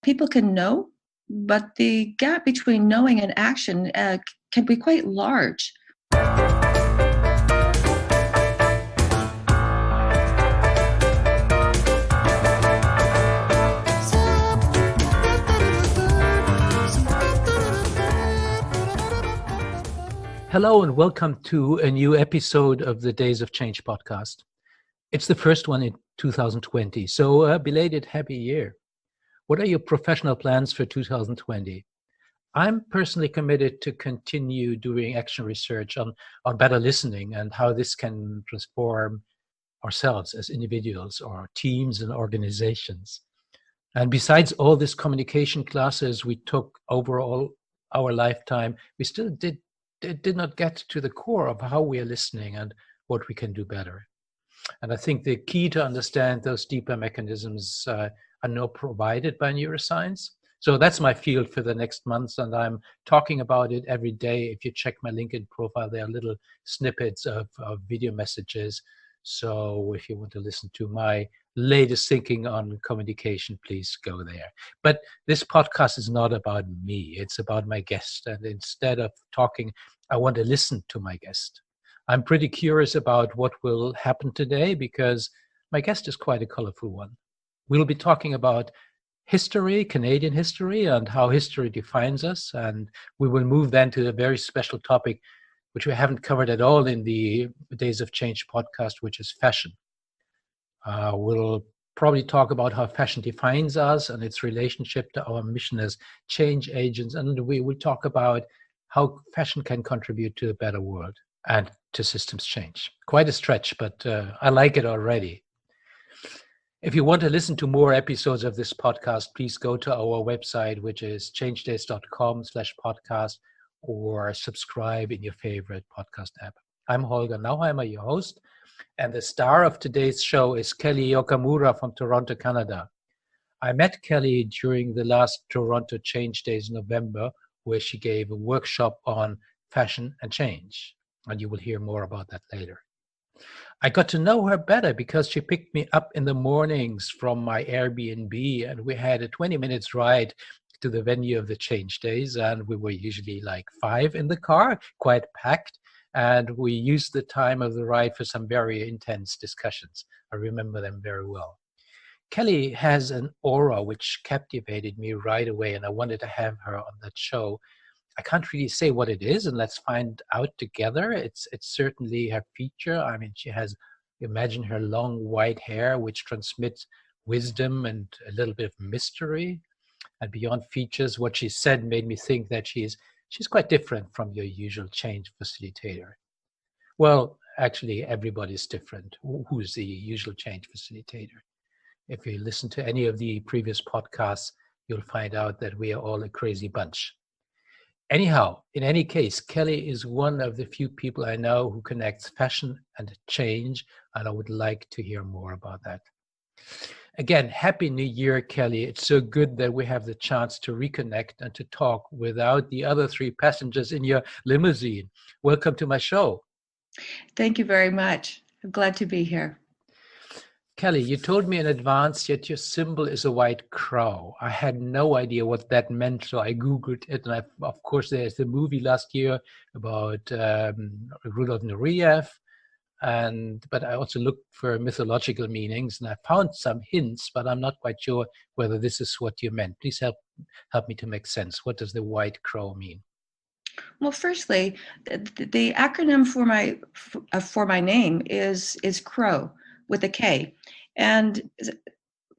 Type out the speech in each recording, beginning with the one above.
people can know, but the gap between knowing and action can be quite large. Hello and welcome to a new episode of the Days of Change podcast. It's the first one in 2020, so a belated happy year. What are your professional plans for 2020? I'm personally committed to continue doing action research on better listening and how this can transform ourselves as individuals or teams and organizations. And besides all these communication classes we took overall our lifetime, we still did not get to the core of how we are listening and what we can do better. And I think the key to understand those deeper mechanisms are now provided by neuroscience. So that's my field for the next months, and I'm talking about it every day. If you check my LinkedIn profile, there are little snippets of video messages. So if you want to listen to my latest thinking on communication, please go there. But this podcast is not about me. It's about my guest. And instead of talking, I want to listen to my guest. I'm pretty curious about what will happen today because my guest is quite a colorful one. We'll be talking about history, Canadian history, and how history defines us. And we will move then to a very special topic, which we haven't covered at all in the Days of Change podcast, which is fashion. We'll probably talk about how fashion defines us and its relationship to our mission as change agents. And we will talk about how fashion can contribute to a better world and to systems change. Quite a stretch, but I like it already. If you want to listen to more episodes of this podcast, please go to our website, which is changedays.com/podcast, or subscribe in your favorite podcast app. I'm Holger Nauheimer, your host, and the star of today's show is Kelly Okamura from Toronto, Canada. I met Kelly during the last Toronto Change Days in November, where she gave a workshop on fashion and change, and you will hear more about that later. I got to know her better because she picked me up in the mornings from my Airbnb, and we had a 20 minutes ride to the venue of the Change Days, and we were usually like 5 in the car, quite packed, and we used the time of the ride for some very intense discussions. I remember them very well. Kelly has an aura which captivated me right away, and I wanted to have her on that show. I can't really say what it is, and let's find out together. It's certainly her feature. I mean, she has, imagine her long white hair, which transmits wisdom and a little bit of mystery. And beyond features, what she said made me think that she's quite different from your usual change facilitator. Well, actually, everybody's different. Who's the usual change facilitator? If you listen to any of the previous podcasts, you'll find out that we are all a crazy bunch. Anyhow, in any case, Kelly is one of the few people I know who connects fashion and change, and I would like to hear more about that. Again, Happy New Year, Kelly. It's so good that we have the chance to reconnect and to talk without the other 3 passengers in your limousine. Welcome to my show. Thank you very much. I'm glad to be here. Kelly, you told me in advance that your symbol is a white crow. I had no idea what that meant, so I Googled it. And of course, there's the movie last year about Rudolf Nureyev. But I also looked for mythological meanings, and I found some hints, but I'm not quite sure whether this is what you meant. Please help me to make sense. What does the white crow mean? Well, firstly, the acronym for my name is CROW with a K, and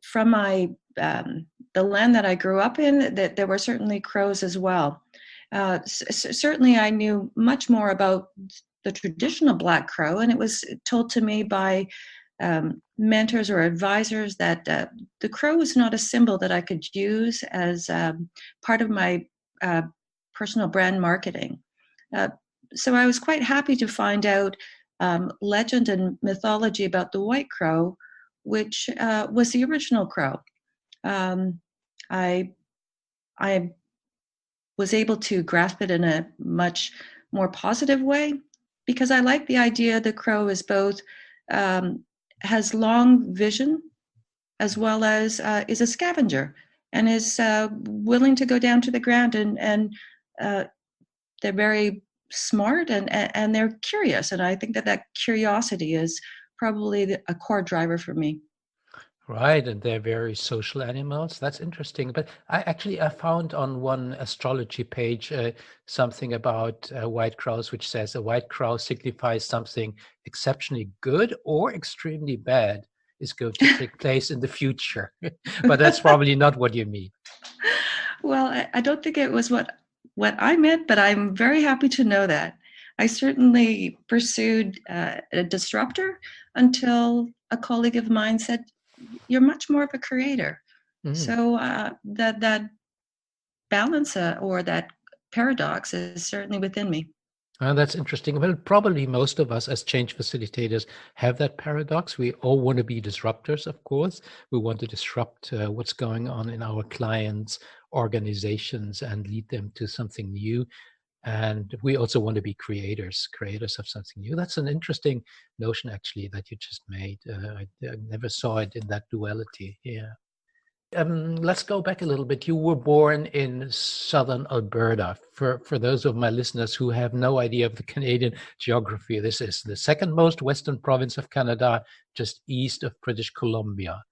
from the land that I grew up in, that there were certainly crows as well. Certainly, I knew much more about the traditional black crow, and it was told to me by mentors or advisors that the crow was not a symbol that I could use as part of my personal brand marketing. So I was quite happy to find out legend and mythology about the white crow, which was the original crow. I was able to grasp it in a much more positive way because I like the idea the crow is both has long vision as well as is a scavenger. and is willing to go down to the ground, and they're very smart, and they're curious, and I think that curiosity is probably a core driver for me. Right, and they're very social animals. That's interesting. But I found on one astrology page something about white crows, which says a white crow signifies something exceptionally good or extremely bad is going to take place in the future. But that's probably not what you mean. Well, I don't think it was what I meant, but I'm very happy to know that. I certainly pursued a disruptor until a colleague of mine said, "You're much more of a creator." Mm. So that balance or that paradox is certainly within me. That's interesting. Well, probably most of us as change facilitators have that paradox. We all want to be disruptors, of course. We want to disrupt what's going on in our clients' organizations and lead them to something new. And we also want to be creators of something new. That's an interesting notion, actually, that you just made. I never saw it in that duality. Yeah. Let's go back a little bit. You were born in southern Alberta. For those of my listeners who have no idea of the Canadian geography, this is the second most western province of Canada, just east of British Columbia.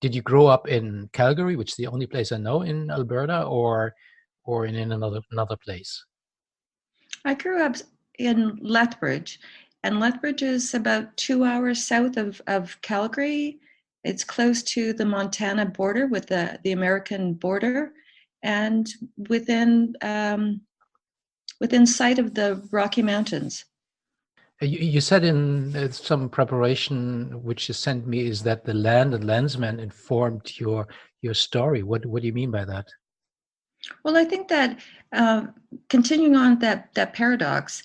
Did you grow up in Calgary, which is the only place I know in Alberta, or in another place? I grew up in Lethbridge, and Lethbridge is about 2 hours south of Calgary. It's close to the Montana border with the American border, and within sight of the Rocky Mountains. You said in some preparation which you sent me is that the land and landsman informed your story. What do you mean by that? Well, I think that continuing on that paradox,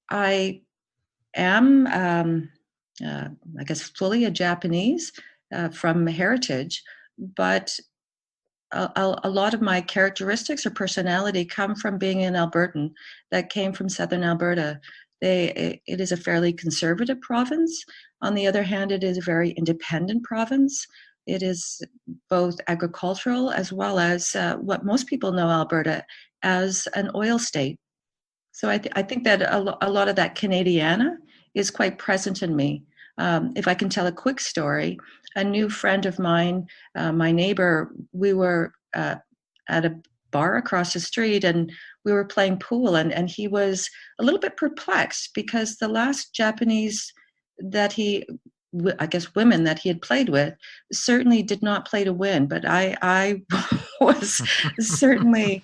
I am, I guess, fully a Japanese from heritage, but a lot of my characteristics or personality come from being an Albertan that came from southern Alberta. It is a fairly conservative province. On the other hand, it is a very independent province. It is both agricultural as well as what most people know Alberta as an oil state. So I think that a lot of that Canadiana is quite present in me. If I can tell a quick story, a new friend of mine, my neighbor, we were at a bar across the street, and we were playing pool, and he was a little bit perplexed because the last Japanese that I guess women that he had played with certainly did not play to win, but I was certainly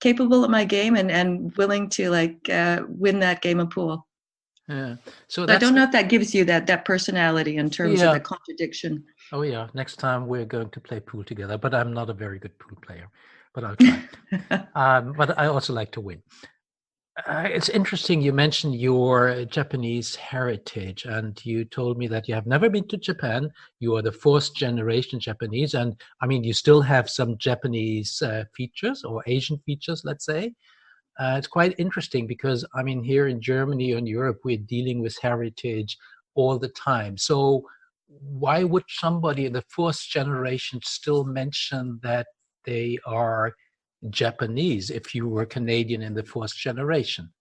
capable of my game and willing to win that game of pool. Yeah. So I don't know if that gives you that personality in terms of the contradiction. Oh yeah. Next time we're going to play pool together, but I'm not a very good pool player, but I'll try. But I also like to win. It's interesting you mentioned your Japanese heritage, and you told me that you have never been to Japan. You are the fourth generation Japanese, and I mean, you still have some Japanese features or Asian features, let's say. It's quite interesting because, I mean, here in Germany or in Europe, we're dealing with heritage all the time. So why would somebody in the fourth generation still mention that they are Japanese if you were Canadian in the fourth generation?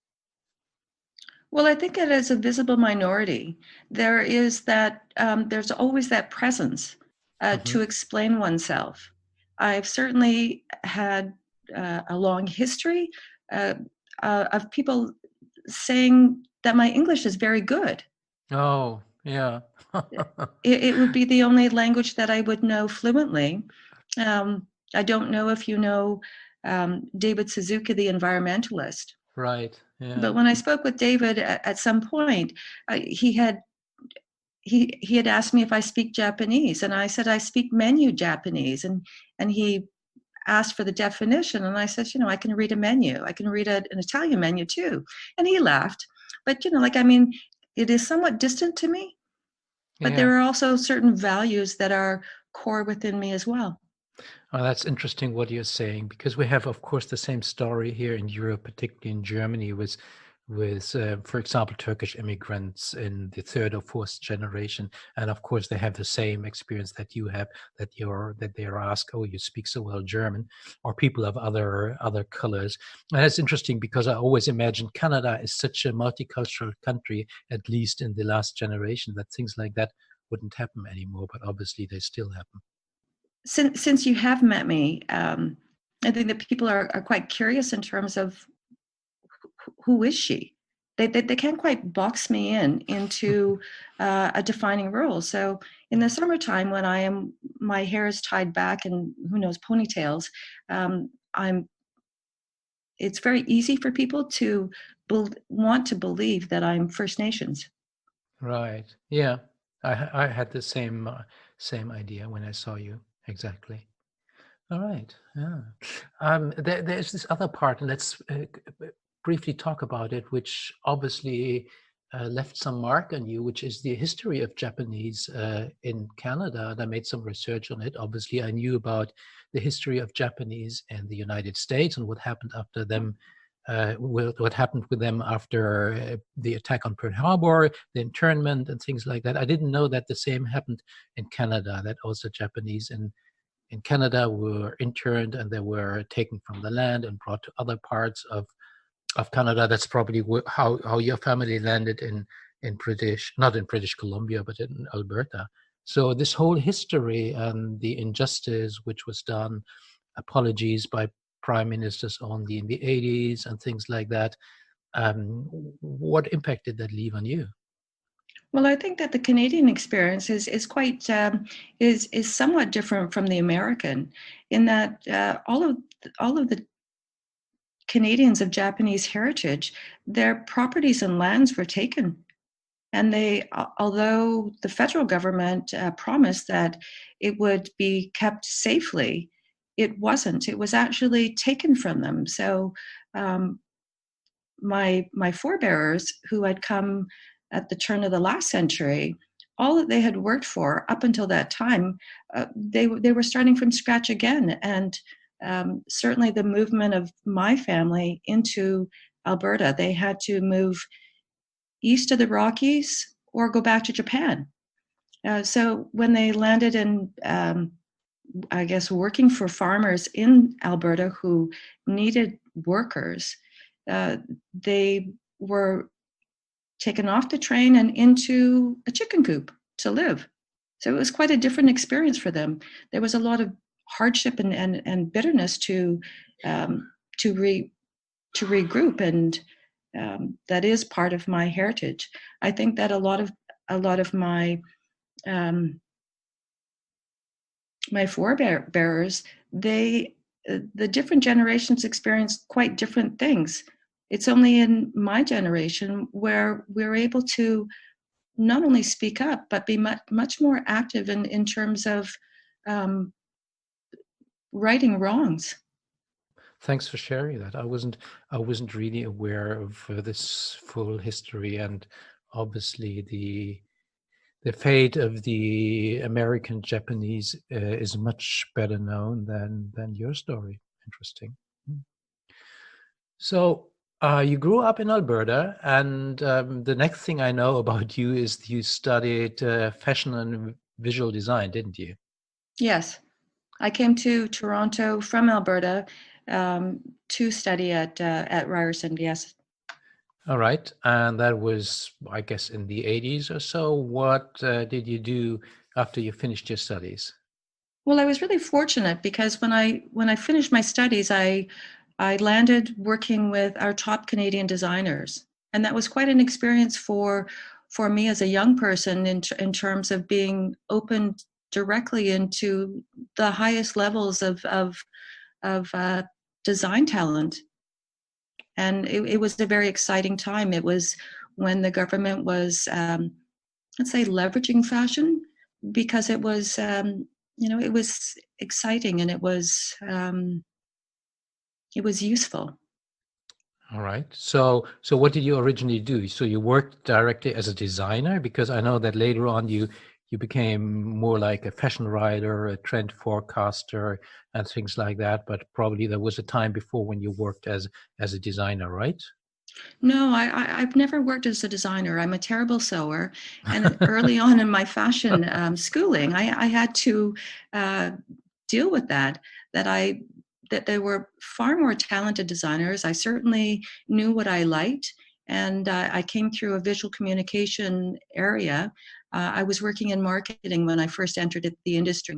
Well, I think it is a visible minority. There is there's always that presence to explain oneself. I've certainly had a long history of people saying that my English is very good. Oh, yeah. It would be the only language that I would know fluently. I don't know if you know David Suzuki, the environmentalist. Right. Yeah. But when I spoke with David at some point, he had asked me if I speak Japanese, and I said I speak menu Japanese, and he asked for the definition, and I said, I can read a menu. I can read an Italian menu too, and he laughed. But I mean, it is somewhat distant to me, but there are also certain values that are core within me as well. Oh, that's interesting what you're saying, because we have, of course, the same story here in Europe, particularly in Germany, with for example, Turkish immigrants in the third or fourth generation, and of course they have the same experience that you have, that they are asked, "Oh, you speak so well German," or people of other colors. And that's interesting because I always imagined Canada is such a multicultural country, at least in the last generation, that things like that wouldn't happen anymore. But obviously, they still happen. Since you have met me, I think that people are quite curious in terms of who is she. They can't quite box me into a defining role. So in the summertime, when my hair is tied back and who knows ponytails, I'm. It's very easy for people to want to believe that I'm First Nations. Right. Yeah. I had the same idea when I saw you. Exactly. All right. Yeah. There's this other part, and let's briefly talk about it, which obviously left some mark on you, which is the history of Japanese in Canada. And I made some research on it. Obviously, I knew about the history of Japanese in the United States and what happened after them. What happened with them after the attack on Pearl Harbor, the internment, and things like that. I didn't know that the same happened in Canada. That also Japanese in Canada were interned and they were taken from the land and brought to other parts of Canada. That's probably how your family landed not in British Columbia, but in Alberta. So this whole history and the injustice which was done, apologies by prime ministers only in the 80s and things like that. What impact did that leave on you? Well, I think that the Canadian experience is quite is somewhat different from the American, in that all of the Canadians of Japanese heritage, their properties and lands were taken, and although the federal government promised that it would be kept safely, it wasn't. It was actually taken from them. So um, my forebearers, who had come at the turn of the last century, all that they had worked for up until that time, they were starting from scratch again. And certainly the movement of my family into Alberta, they had to move east of the Rockies or go back to Japan. So when they landed in, I guess, working for farmers in Alberta who needed workers, they were taken off the train and into a chicken coop to live. So it was quite a different experience for them. There was a lot of hardship and bitterness to um, to regroup, and that is part of my heritage. I think that a lot of um, my forebearers, the different generations experienced quite different things. It's only in my generation where we're able to not only speak up, but be much more active in terms of um, righting wrongs. Thanks for sharing that. I wasn't really aware of this full history, and obviously the fate of the American Japanese is much better known than your story. Interesting. So you grew up in Alberta, and the next thing I know about you is you studied fashion and visual design, didn't you? Yes, I came to Toronto from Alberta to study at Ryerson. Yes. All right. And that was, I guess, in the 80s or so. What did you do after you finished your studies? Well, I was really fortunate because when I finished my studies, I landed working with our top Canadian designers, and that was quite an experience for me as a young person in terms of being opened directly into the highest levels of design talent. And it was a very exciting time. It was when the government was, let's say, leveraging fashion, because it was, it was exciting, and it was useful. All right. So what did you originally do? So you worked directly as a designer, because I know that later on you became more like a fashion writer, a trend forecaster, and things like that. But probably there was a time before when you worked as a designer, right? No, I've never worked as a designer. I'm a terrible sewer. And early on in my fashion schooling, I had to uh, deal with that that there were far more talented designers. I certainly knew what I liked. And I came through a visual communication area. I was working in marketing when I first entered the industry.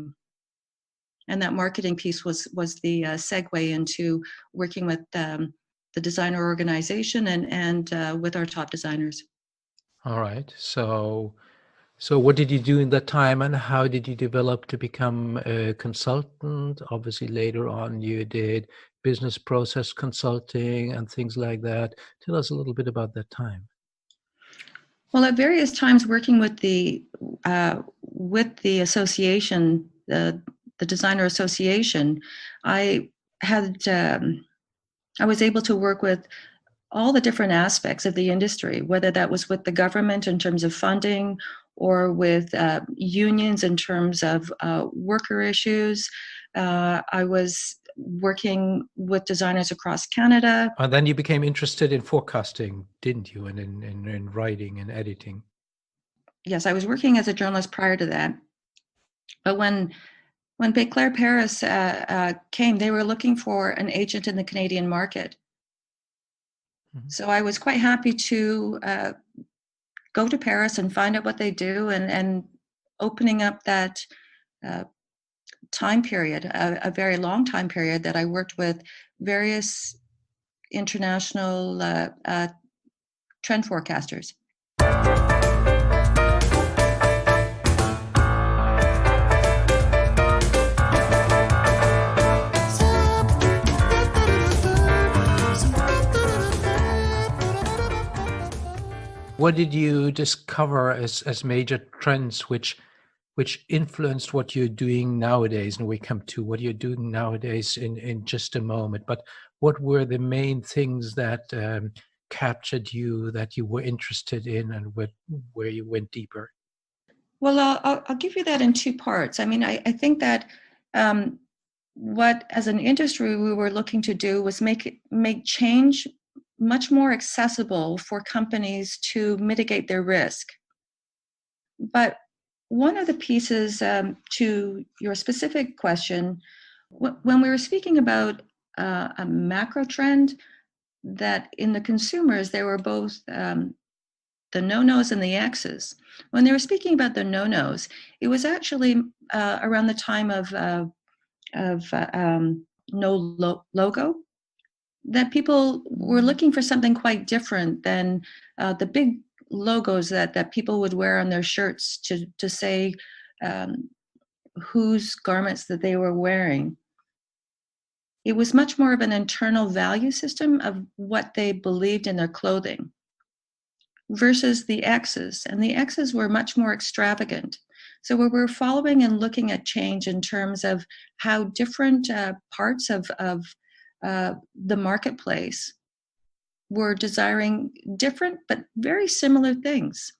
And that marketing piece was the segue into working with the designer organization and with our top designers. All right. So what did you do in that time, and how did you develop to become a consultant? Obviously, later on, you did business process consulting and things like that. Tell us a little bit about that time. Well, at various times, working with the association, the designer association, I had I was able to work with all the different aspects of the industry, whether that was with the government in terms of funding or with unions in terms of worker issues. I was working with designers across Canada. And then you became interested in forecasting, didn't you? And in writing and editing. Yes, I was working as a journalist prior to that. But when Beclair Paris came, they were looking for an agent in the Canadian market. Mhm. So I was quite happy to go to Paris and find out what they do, and opening up that uh, time period, a very long time period that I worked with various international trend forecasters. What did you discover as major trends which influenced what you're doing nowadays? And we come to what you're doing nowadays in just a moment. But what were the main things that captured you, that you were interested in, and where you went deeper? Well, I'll give you that in two parts. I mean, I think that um, what, as an industry, we were looking to do was make change much more accessible for companies to mitigate their risk. But one of the pieces to your specific question, when we were speaking about a macro trend, that in the consumers, there were both the no-nos and the X's. When they were speaking about the no-nos, it was actually around the time of logo, that people were looking for something quite different than the big logos that people would wear on their shirts to say um, whose garments that they were wearing. It was much more of an internal value system of what they believed in their clothing versus the X's. And the X's were much more extravagant. So we were following and looking at change in terms of how different parts of the marketplace were desiring different but very similar things.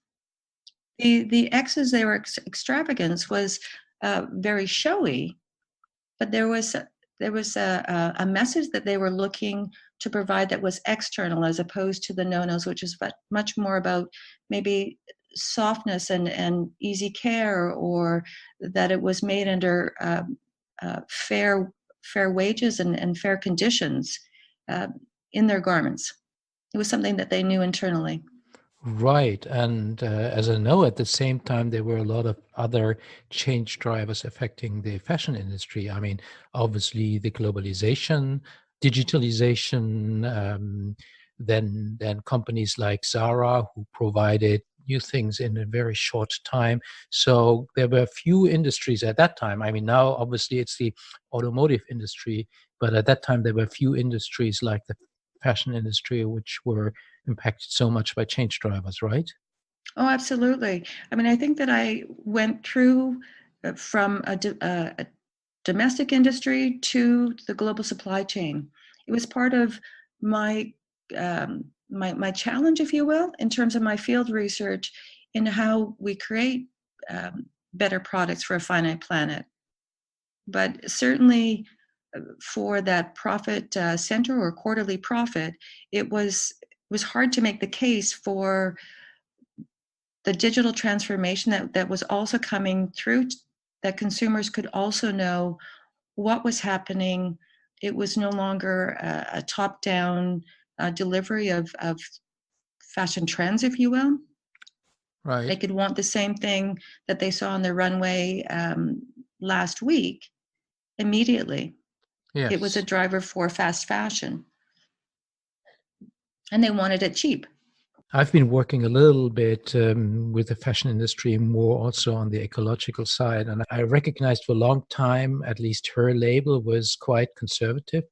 The X's, they were extravagance was very showy, but there was a message that they were looking to provide that was external as opposed to the no-nos, which is much more about maybe softness and easy care, or that it was made under fair wages and fair conditions uh, in their garments. It was something that they knew internally. Right. And as I know, at the same time, there were a lot of other change drivers affecting the fashion industry. I mean, obviously, the globalization, digitalization, then companies like Zara, who provided new things in a very short time. So there were few industries at that time. I mean, now obviously it's the automotive industry, but at that time there were few industries like the fashion industry which were impacted so much by change drivers, right? Oh, absolutely. I mean, I think that I went through from a domestic industry to the global supply chain. It was part of my my challenge, if you will, in terms of my field research in how we create better products for a finite planet. But certainly, for that profit center or quarterly profit, it was was hard to make the case for the digital transformation that was also coming through, that consumers could also know what was happening. It was no longer a top-down delivery of fashion trends, if you will. Right. They could want the same thing that they saw on the runway last week immediately. It was a Yes. driver for fast fashion, and they wanted it cheap. I've been working a little bit with the fashion industry, more also on the ecological side. And I recognized for a long time, at least her label was quite conservative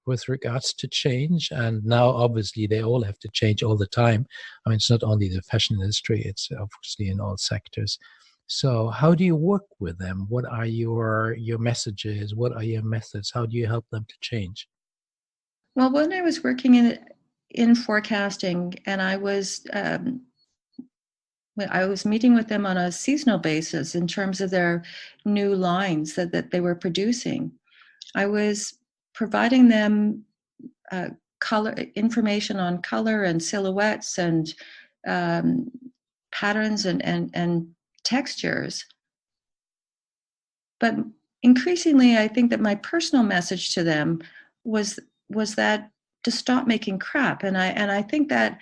with regards to change. And now, obviously, they all have to change all the time. I mean, it's not only the fashion industry, it's obviously in all sectors. So how do you work with them? What are your messages? What are your methods? How do you help them to change? Well, when I was working in forecasting, and I was meeting with them on a seasonal basis in terms of their new lines that they were producing. I was providing them color information on color and silhouettes and um, patterns and textures. But increasingly, I think that my personal message to them was that to stop making crap, and I think that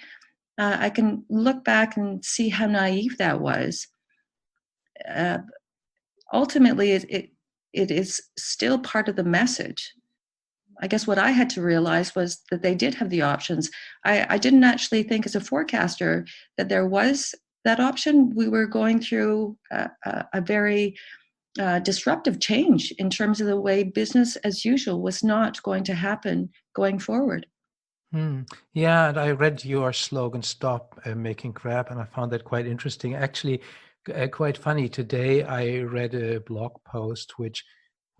I can look back and see how naive that was. Uh, Ultimately, it is still part of the message. I guess what I had to realize was that they did have the options. I didn't actually think as a forecaster that there was that option. We were going through a very disruptive change in terms of the way business as usual was not going to happen going forward. Hmm. Yeah, and I read your slogan, "Stop making crap," and I found that quite interesting. Actually, quite funny. Today, I read a blog post which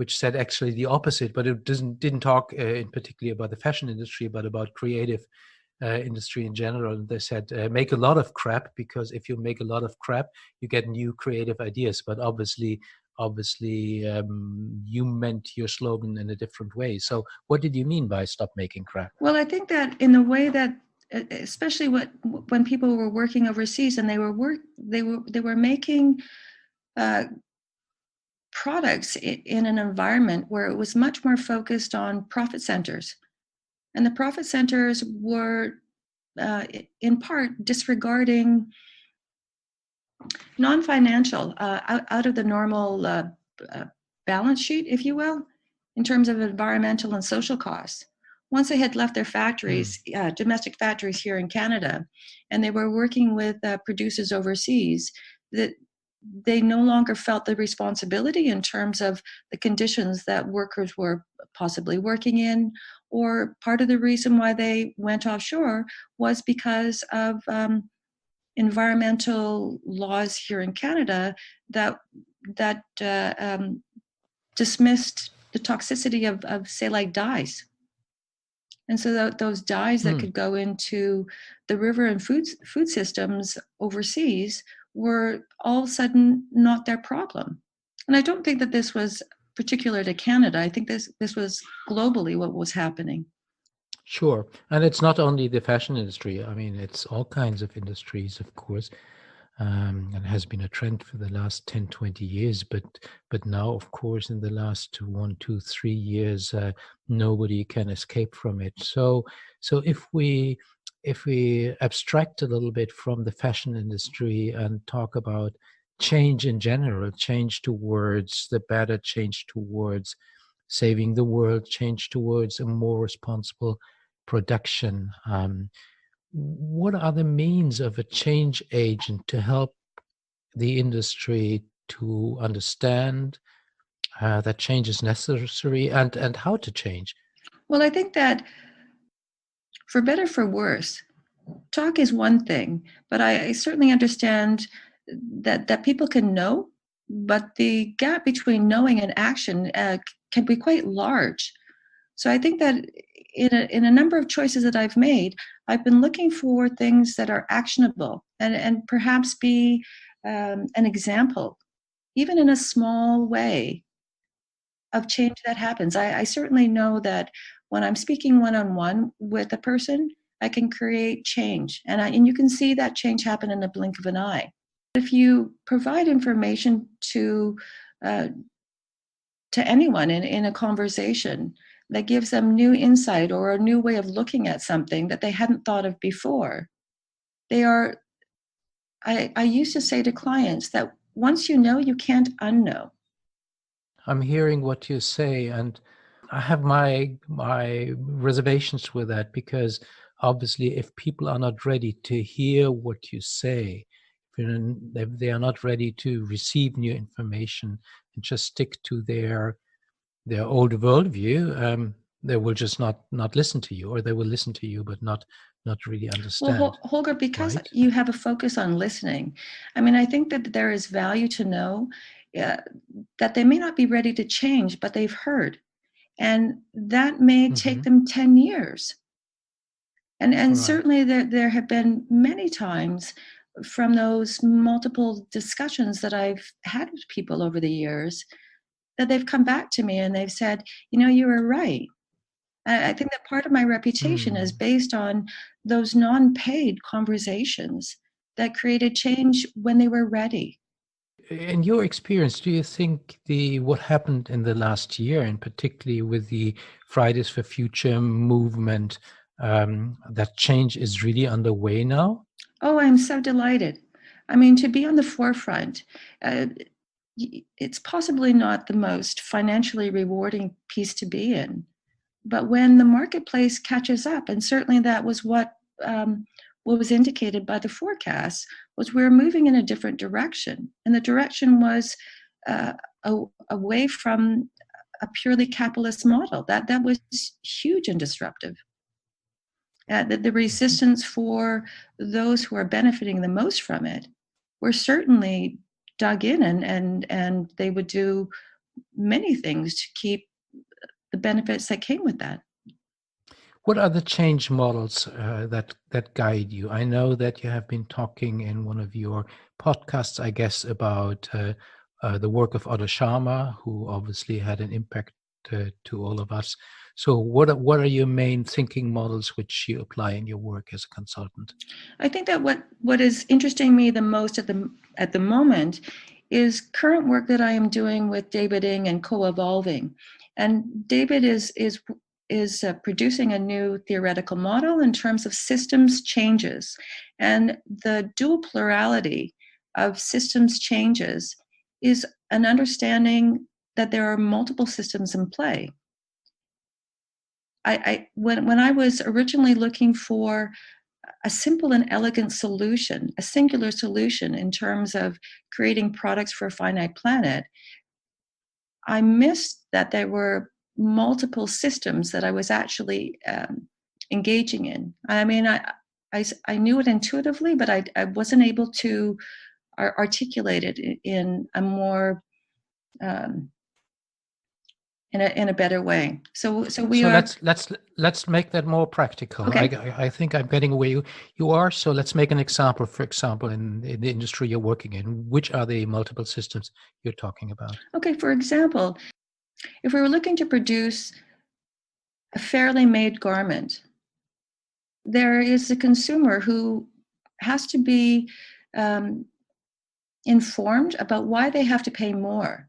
said actually the opposite, but it didn't talk in particularly about the fashion industry, but about creative industry in general. And they said make a lot of crap, because if you make a lot of crap, you get new creative ideas. But obviously, you meant your slogan in a different way. So, what did you mean by "stop making crap"? Well, I think that in the way that, especially when people were working overseas and they were making uh, products in an environment where it was much more focused on profit centers, and the profit centers were in part disregarding non-financial, out of the normal uh, balance sheet, if you will, in terms of environmental and social costs. Once they had left their Hmm. factories, domestic factories here in Canada, and they were working with producers overseas, that they no longer felt the responsibility in terms of the conditions that workers were possibly working in, or part of the reason why they went offshore was because of environmental laws here in Canada that dismissed the toxicity of say like dyes, and so those dyes that Hmm. could go into the river and food systems overseas were all of a sudden not their problem. And I don't think that this was particular to Canada. I think this was globally what was happening. Sure. And it's not only the fashion industry. I mean, it's all kinds of industries, of course. And has been a trend for the last 10, 20 years. But now, of course, in the last 1, 2, 3 years, nobody can escape from it. So if we abstract a little bit from the fashion industry and talk about change in general, change towards the better, change towards saving the world, change towards a more responsible production. What are the means of a change agent to help the industry to understand that change is necessary, and how to change? Well, I think that for better for worse, talk is one thing, but I certainly understand that people can know, but the gap between knowing and action can be quite large. So I think that in a number of choices that I've made, I've been looking for things that are actionable and perhaps be an example, even in a small way, of change that happens. I certainly know that when I'm speaking one on one with a person, I can create change. And you can see that change happen in the blink of an eye. If you provide information uh, to anyone in a conversation that gives them new insight or a new way of looking at something that they hadn't thought of before, they are, I used to say to clients that once you know, you can't unknow. I'm hearing what you say, and I have my reservations with that, because obviously if people are not ready to hear what you say, if they are not ready to receive new information and just stick to their old worldview, they will just not listen to you, or they will listen to you but not really understand. Well, Holger, because right? you have a focus on listening, I mean, I think that there is value to know uh, that they may not be ready to change, but they've heard. And that may take them 10 years. And Right. certainly there have been many times from those multiple discussions that I've had with people over the years that they've come back to me and they've said, you were right. I think that part of my reputation is based on those non-paid conversations that created change when they were ready. In your experience, do you think what happened in the last year, and particularly with the Fridays for Future movement, that change is really underway now? Oh, I'm so delighted. I mean, to be on the forefront, it's possibly not the most financially rewarding piece to be in. But when the marketplace catches up, and certainly that was what was indicated by the forecast, was we're moving in a different direction. And the direction was away from a purely capitalist model. That was huge and disruptive. The resistance for those who are benefiting the most from it were certainly dug in, and they would do many things to keep the benefits that came with that. What are the change models that guide you? I know that you have been talking in one of your podcasts, I guess, about the work of Otto Scharmer, who obviously had an impact to all of us. So what are your main thinking models which you apply in your work as a consultant? I think that what is interesting me the most at the moment is current work that I am doing with David Ng and Co-Evolving. And David is producing a new theoretical model in terms of systems changes. And the dual plurality of systems changes is an understanding that there are multiple systems in play. When I was originally looking for a simple and elegant solution, a singular solution in terms of creating products for a finite planet, I missed that there were multiple systems that I was actually engaging in. I mean, I knew it intuitively, but I wasn't able to articulate it in a more in a better way. So let's make that more practical. Okay. I think I'm getting where you are. So let's make an example. For example, in the industry you're working in, which are the multiple systems you're talking about? Okay, for example, if we were looking to produce a fairly made garment, there is a consumer who has to be informed about why they have to pay more.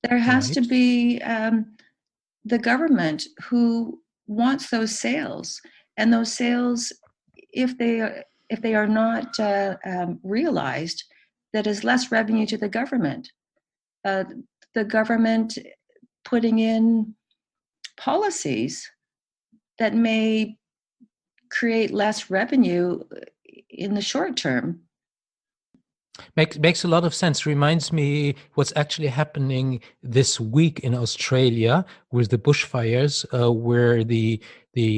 There has to be the government who wants those sales, and those sales, if they are not realized, that is less revenue to the government. The government putting in policies that may create less revenue in the short term. Makes a lot of sense. Reminds me what's actually happening this week in Australia with the bushfires, where the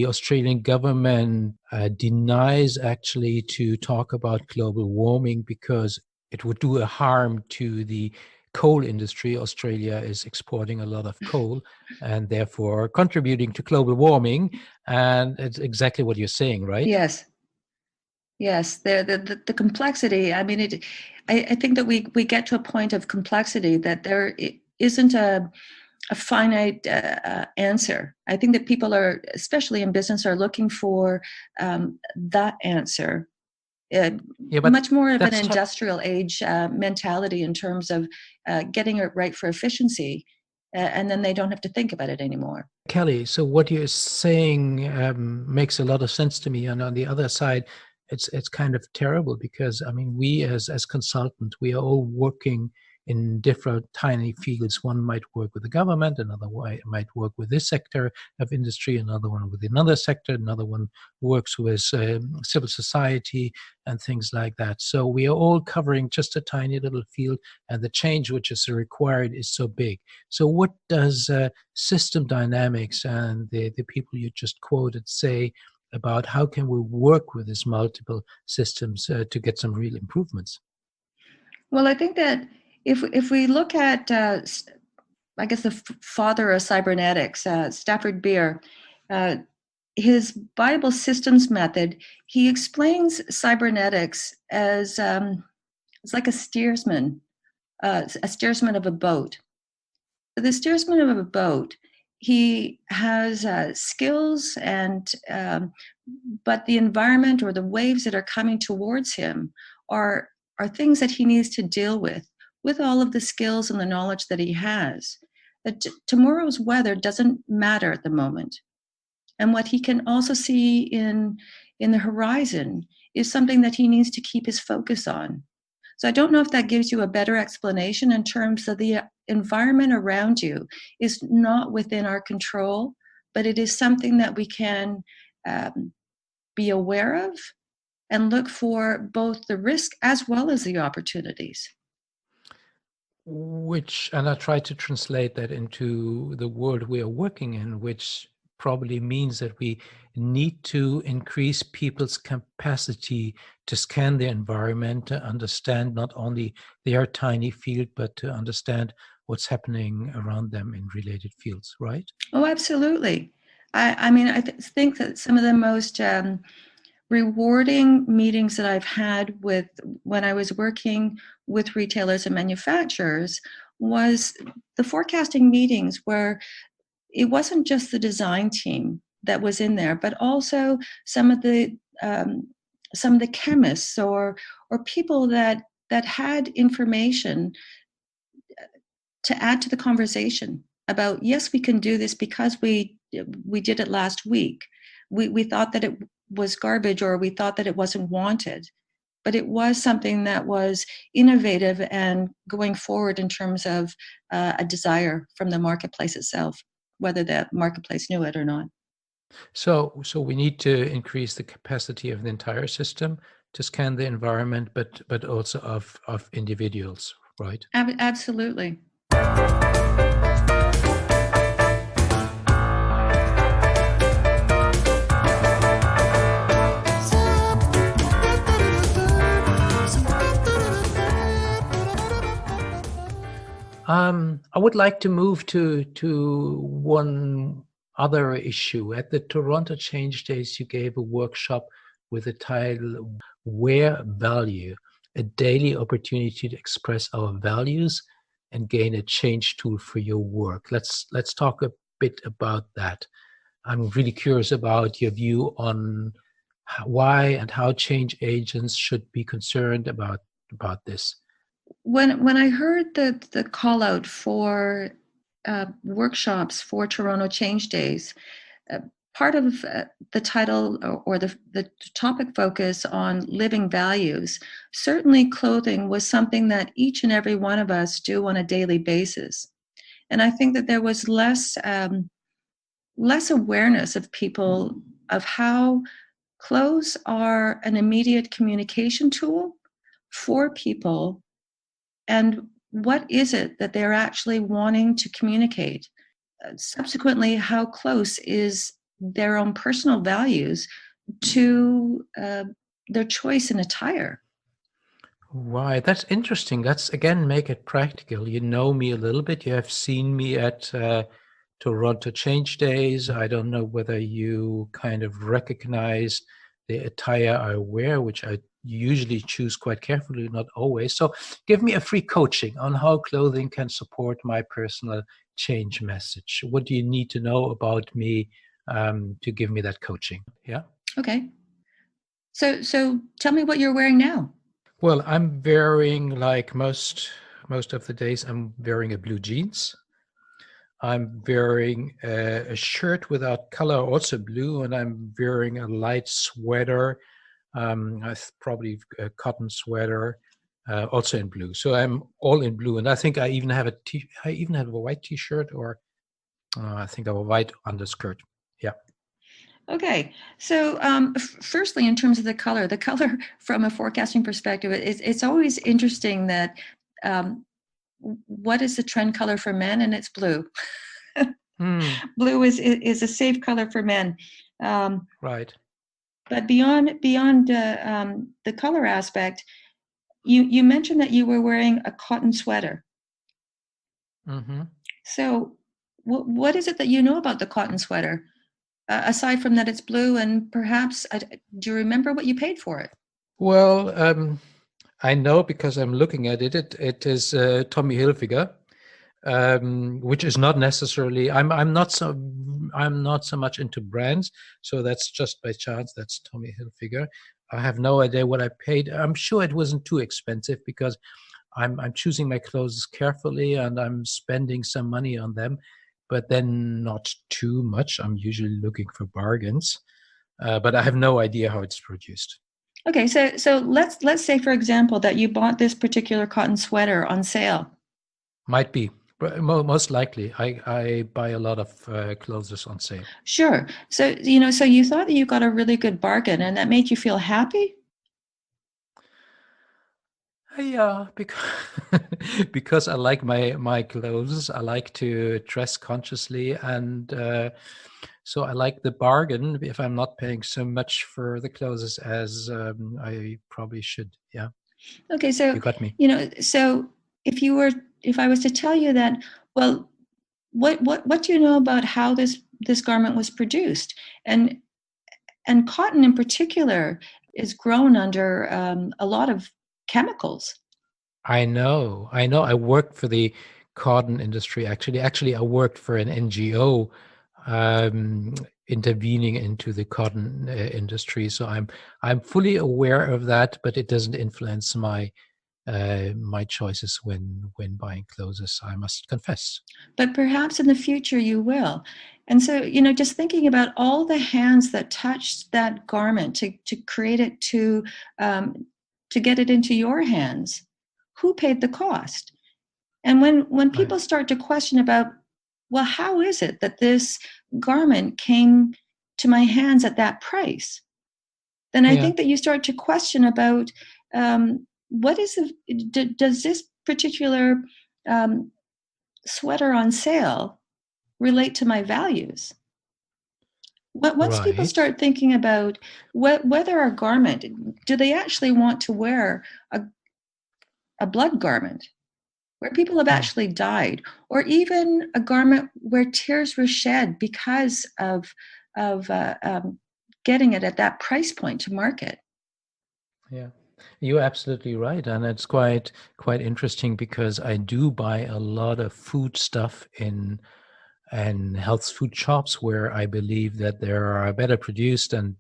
Australian government denies actually to talk about global warming because it would do a harm to the coal industry. Australia is exporting a lot of coal and therefore contributing to global warming. And it's exactly what you're saying, right? Yes, the complexity. I mean, I think that we get to a point of complexity that there isn't a finite answer. I think that people are, especially in business, are looking for that answer. Yeah, but Much more of an that's industrial age mentality in terms of getting it right for efficiency, and then they don't have to think about it anymore. Kelly. So what you're saying makes a lot of sense to me. And on the other side, it's kind of terrible because I mean, we as consultant, we are all working in different tiny fields. One might work with the government, another one might work with this sector of industry, another one with another sector, another one works with civil society and things like that. So we are all covering just a tiny little field, and the change which is required is so big. So what does system dynamics and the people you just quoted say about how can we work with these multiple systems to get some real improvements? Well, I think that if we look at, I guess, the father of cybernetics, Stafford Beer, uh, his Bible systems method, he explains cybernetics as it's like a steersman of a boat. The steersman of a boat, he has skills and but the environment or the waves that are coming towards him are things that he needs to deal with all of the skills and the knowledge that he has. That tomorrow's weather doesn't matter at the moment, and what he can also see in the horizon is something that he needs to keep his focus on. So I don't know if that gives you a better explanation in terms of the environment around you is not within our control, but it is something that we can be aware of and look for both the risk as well as the opportunities. Which, and I try to translate that into the world we are working in, which probably means that we need to increase people's capacity to scan the environment, to understand not only their tiny field, but to understand what's happening around them in related fields, right? Oh, absolutely. I mean, I think that some of the most rewarding meetings that I've had with when I was working with retailers and manufacturers was the forecasting meetings where it wasn't just the design team that was in there, but also some of the chemists or people that had information to add to the conversation about, yes, we can do this because we did it last week. We thought that it was garbage or we thought that it wasn't wanted, but it was something that was innovative and going forward in terms of a desire from the marketplace itself, whether the marketplace knew it or not. So we need to increase the capacity of the entire system to scan the environment, but also of individuals, right? Absolutely. I would like to move to one other issue. At the Toronto Change Days, you gave a workshop with the title "Where Value: A Daily Opportunity to Express Our Values and Gain a Change Tool for Your Work." Let's talk a bit about that. I'm really curious about your view on why and how change agents should be concerned about this. When I heard the call out for workshops for Toronto Change Days, uh, part of the title or the topic focus on living values, certainly clothing was something that each and every one of us do on a daily basis. And I think that there was less awareness of people of how clothes are an immediate communication tool for people, and what is it that they're actually wanting to communicate. Subsequently, how close is their own personal values to their choice in attire. Right, that's interesting. Let's again make it practical. You know me a little bit. You have seen me at Toronto Change Days. I don't know whether you kind of recognize the attire I wear, which I usually choose quite carefully, not always. So give me a free coaching on how clothing can support my personal change message? What do you need to know about me to give me that coaching? Yeah. Okay. So tell me what you're wearing now. Well, I'm wearing, like most of the days, I'm wearing a blue jeans. I'm wearing a shirt without color, also blue, and I'm wearing a light sweater, probably a cotton sweater, also in blue. So I'm all in blue, and I think I even have a white T-shirt, or I think I have a white underskirt. Yeah. Okay, so firstly, in terms of the color from a forecasting perspective, it's always interesting that um, what is the trend color for men, and it's blue. Blue is a safe color for men. Right. But beyond the color aspect, you mentioned that you were wearing a cotton sweater. Mm-hmm. So what is it that you know about the cotton sweater? Aside from that it's blue, and perhaps, do you remember what you paid for it? Well, I know because I'm looking at it. It is Tommy Hilfiger, which is not necessarily. I'm not so much into brands, so that's just by chance. That's Tommy Hilfiger. I have no idea what I paid. I'm sure it wasn't too expensive because I'm choosing my clothes carefully and I'm spending some money on them, but then not too much. I'm usually looking for bargains, but I have no idea how it's produced. Okay, so let's say, for example, that you bought this particular cotton sweater on sale. Might be. But most likely. I buy a lot of clothes on sale. Sure. So so you thought that you got a really good bargain, and that made you feel happy? Yeah, because because I like my clothes. I like to dress consciously, and so I like the bargain if I'm not paying so much for the clothes as I probably should. Yeah, Okay, so you got me. so if I was to tell you that, well, what do you know about how this garment was produced? And cotton in particular is grown under a lot of chemicals. I know. I worked for the cotton industry. Actually, I worked for an NGO um, intervening into the cotton industry. So I'm fully aware of that, but it doesn't influence my choices when buying clothes, I must confess. But perhaps in the future you will. And so, just thinking about all the hands that touched that garment to create it, to get it into your hands, who paid the cost? And when Right. people start to question about, well, how is it that this garment came to my hands at that price? Then I Yeah. think that you start to question about, what is does this particular um, sweater on sale relate to my values? Once people Right. start thinking about whether a garment, do they actually want to wear a blood garment where people have Hmm. actually died, or even a garment where tears were shed because of getting it at that price point to market? Yeah. You're absolutely right, and it's quite interesting because I do buy a lot of food stuff in and health food shops where I believe that they are better produced and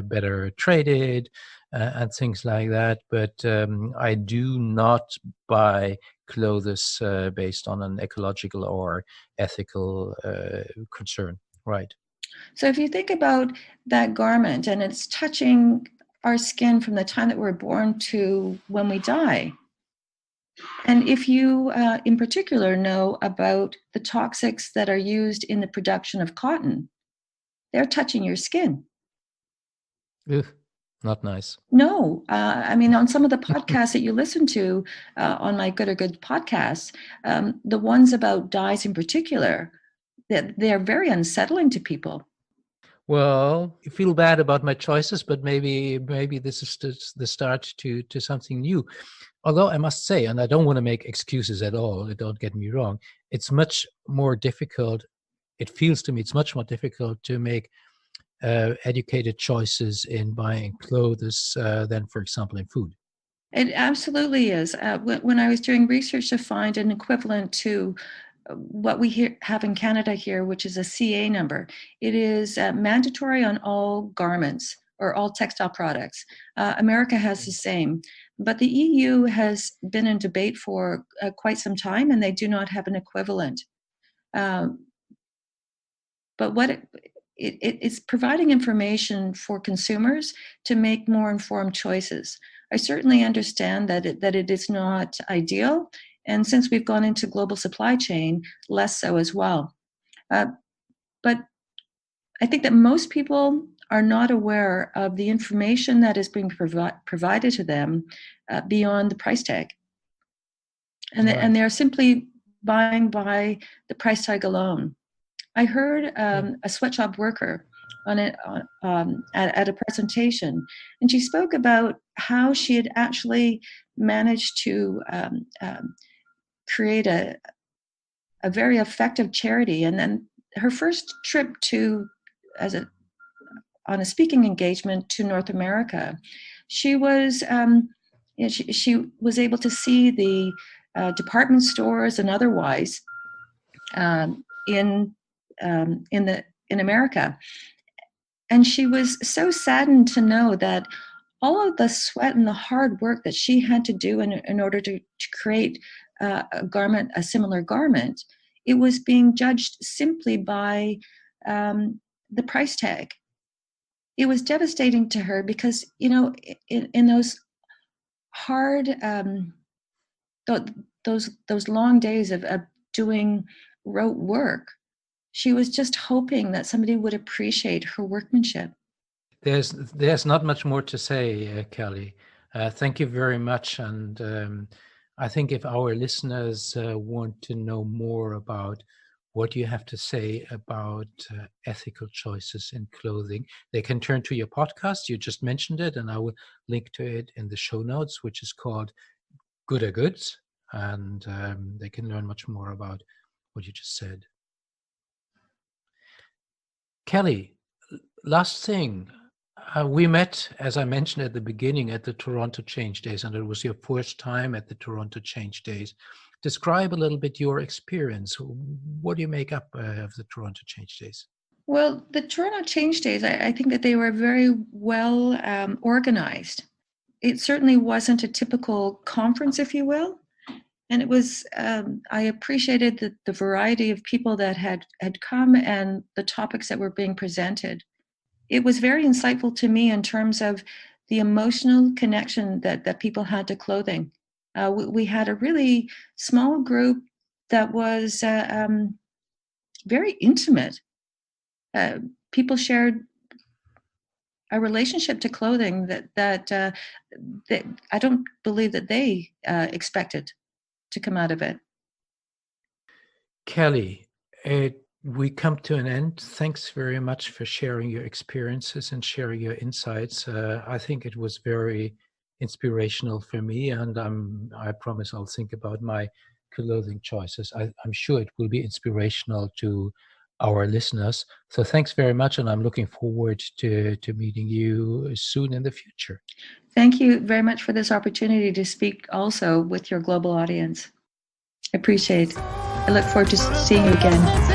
better traded and things like that. But I do not buy clothes based on an ecological or ethical concern. Right. So if you think about that garment and it's touching our skin from the time that we're born to when we die, and if you in particular know about the toxics that are used in the production of cotton, they're touching your skin. Ugh, not nice. No, I mean, on some of the podcasts that you listen to, on my Good or Good podcasts, the ones about dyes in particular, that they're very unsettling to people. Well, I feel bad about my choices, but maybe this is the start to something new. Although I must say, and I don't want to make excuses at all, don't get me wrong, it's much more difficult. It feels to me it's much more difficult to make educated choices in buying clothes than, for example, in food. It absolutely is. When I was doing research to find an equivalent to what we have in Canada here, which is a CA number. It is mandatory on all garments or all textile products. America has the same, but the EU has been in debate for quite some time, and they do not have an equivalent. But what it's providing information for consumers to make more informed choices. I certainly understand that it is not ideal, and since we've gone into global supply chain, less so as well. But I think that most people are not aware of the information that is being provided to them beyond the price tag. And they're simply buying by the price tag alone. I heard a sweatshop worker at a presentation, and she spoke about how she had actually managed to create a very effective charity. And then her first trip on a speaking engagement to North America, she was she was able to see the department stores and otherwise in America, and she was so saddened to know that all of the sweat and the hard work that she had to do in order to create a similar garment, it was being judged simply by the price tag. It was devastating to her because, in those hard, those long days of doing rote work, she was just hoping that somebody would appreciate her workmanship. There's not much more to say, Kelly. Thank you very much. And I think if our listeners want to know more about what you have to say about ethical choices in clothing, they can turn to your podcast. You just mentioned it, and I will link to it in the show notes, which is called Gooder Goods. And they can learn much more about what you just said. Kelly, last thing. We met, as I mentioned at the beginning, at the Toronto Change Days, and it was your first time at the Toronto Change Days. Describe a little bit your experience. What do you make up of the Toronto Change Days? Well, the Toronto Change Days, I think that they were very well organized. It certainly wasn't a typical conference, if you will. And it was, I appreciated the variety of people that had come and the topics that were being presented. It was very insightful to me in terms of the emotional connection that people had to clothing. We had a really small group that was very intimate. People shared a relationship to clothing that I don't believe that they expected to come out of it. Kelly, we come to an end. Thanks very much for sharing your experiences and sharing your insights. I think it was very inspirational for me, and I promise I'll think about my clothing choices. I'm sure it will be inspirational to our listeners. So thanks very much, and I'm looking forward to meeting you soon in the future. Thank you very much for this opportunity to speak also with your global audience. I appreciate it. I look forward to seeing you again.